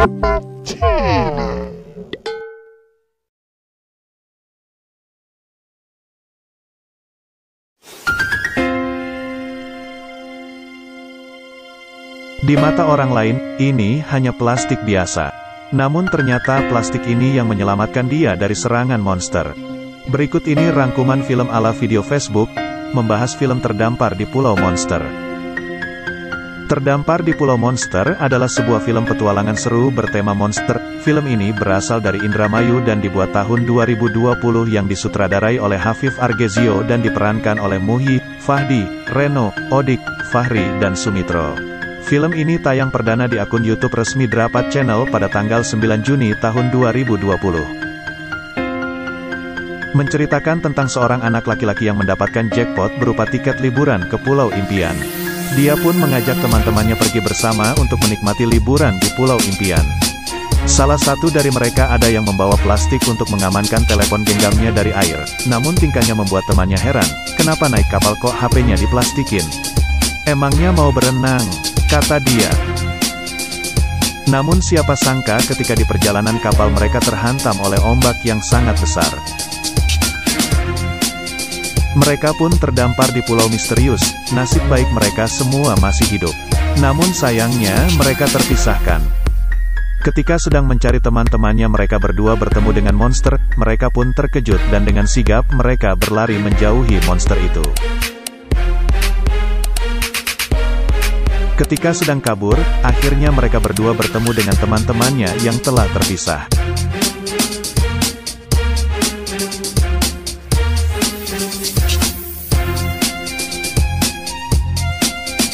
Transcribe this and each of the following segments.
Di mata orang lain, ini hanya plastik biasa. Namun ternyata plastik ini yang menyelamatkan dia dari serangan monster. Berikut ini rangkuman film ala video Facebook, membahas film Terdampar di Pulau Monster. Terdampar di Pulau Monster adalah sebuah film petualangan seru bertema monster. Film ini berasal dari Indramayu dan dibuat tahun 2020 yang disutradarai oleh Hafif Argezio dan diperankan oleh Muhi, Fahdi, Reno, Odik, Fahri dan Sumitro. Film ini tayang perdana di akun YouTube resmi Drapat Channel pada tanggal 9 Juni tahun 2020. Menceritakan tentang seorang anak laki-laki yang mendapatkan jackpot berupa tiket liburan ke Pulau Impian. Dia pun mengajak teman-temannya pergi bersama untuk menikmati liburan di Pulau Impian. Salah satu dari mereka ada yang membawa plastik untuk mengamankan telepon genggamnya dari air. Namun tingkahnya membuat temannya heran, kenapa naik kapal kok HP-nya diplastikin? Emangnya mau berenang? Kata dia. Namun siapa sangka ketika di perjalanan kapal mereka terhantam oleh ombak yang sangat besar. Mereka pun terdampar di pulau misterius. Nasib baik mereka semua masih hidup. Namun sayangnya mereka terpisahkan. Ketika sedang mencari teman-temannya mereka berdua bertemu dengan monster. Mereka pun terkejut dan dengan sigap mereka berlari menjauhi monster itu. Ketika sedang kabur, akhirnya mereka berdua bertemu dengan teman-temannya yang telah terpisah.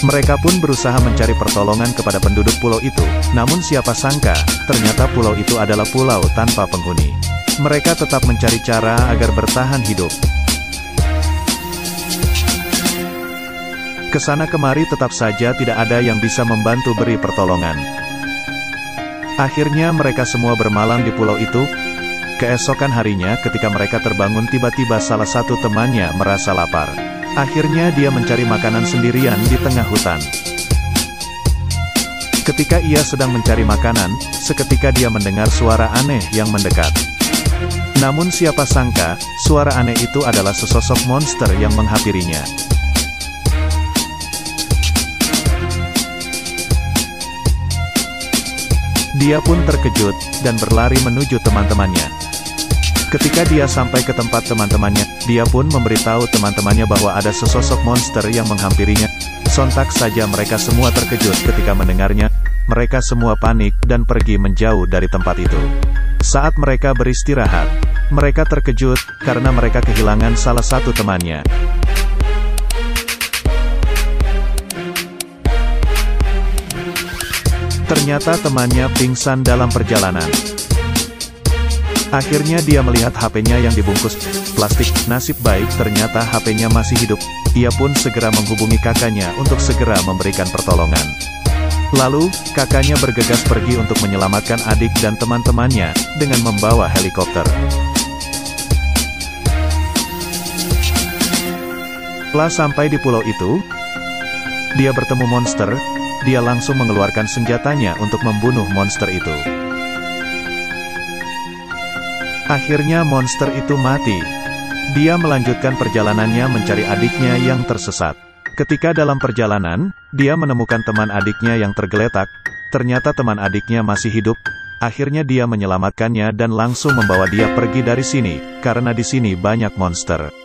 Mereka pun berusaha mencari pertolongan kepada penduduk pulau itu, namun siapa sangka, ternyata pulau itu adalah pulau tanpa penghuni. Mereka tetap mencari cara agar bertahan hidup. Kesana kemari tetap saja tidak ada yang bisa membantu beri pertolongan. Akhirnya mereka semua bermalam di pulau itu. Keesokan harinya ketika mereka terbangun tiba-tiba salah satu temannya merasa lapar. Akhirnya dia mencari makanan sendirian di tengah hutan. Ketika ia sedang mencari makanan, seketika dia mendengar suara aneh yang mendekat. Namun siapa sangka, suara aneh itu adalah sesosok monster yang menghampirinya. Dia pun terkejut, dan berlari menuju teman-temannya. Ketika dia sampai ke tempat teman-temannya, dia pun memberitahu teman-temannya bahwa ada sesosok monster yang menghampirinya. Sontak saja mereka semua terkejut ketika mendengarnya. Mereka semua panik dan pergi menjauh dari tempat itu. Saat mereka beristirahat, mereka terkejut, karena mereka kehilangan salah satu temannya. Ternyata temannya pingsan dalam perjalanan. Akhirnya dia melihat HP-nya yang dibungkus plastik. Nasib baik ternyata HP-nya masih hidup. Ia pun segera menghubungi kakaknya untuk segera memberikan pertolongan. Lalu, kakaknya bergegas pergi untuk menyelamatkan adik dan teman-temannya dengan membawa helikopter. Setelah sampai di pulau itu, dia bertemu monster. Dia langsung mengeluarkan senjatanya untuk membunuh monster itu. Akhirnya monster itu mati. Dia melanjutkan perjalanannya mencari adiknya yang tersesat. Ketika dalam perjalanan, dia menemukan teman adiknya yang tergeletak. Ternyata teman adiknya masih hidup. Akhirnya dia menyelamatkannya dan langsung membawa dia pergi dari sini, karena di sini banyak monster.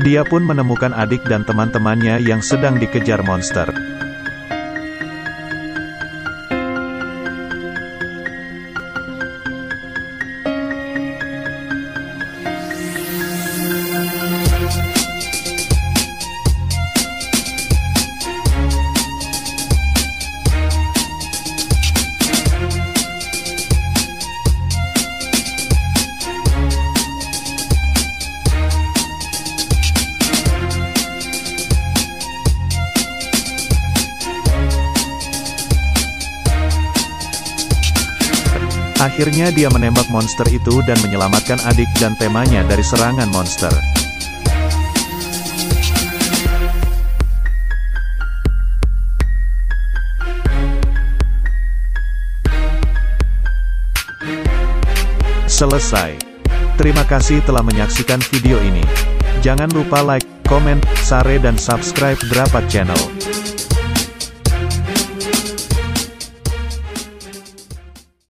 Dia pun menemukan adik dan teman-temannya yang sedang dikejar monster. Akhirnya dia menembak monster itu dan menyelamatkan adik dan temanya dari serangan monster. Selesai. Terima kasih telah menyaksikan video ini. Jangan lupa like, komen, share dan subscribe Drapat Channel.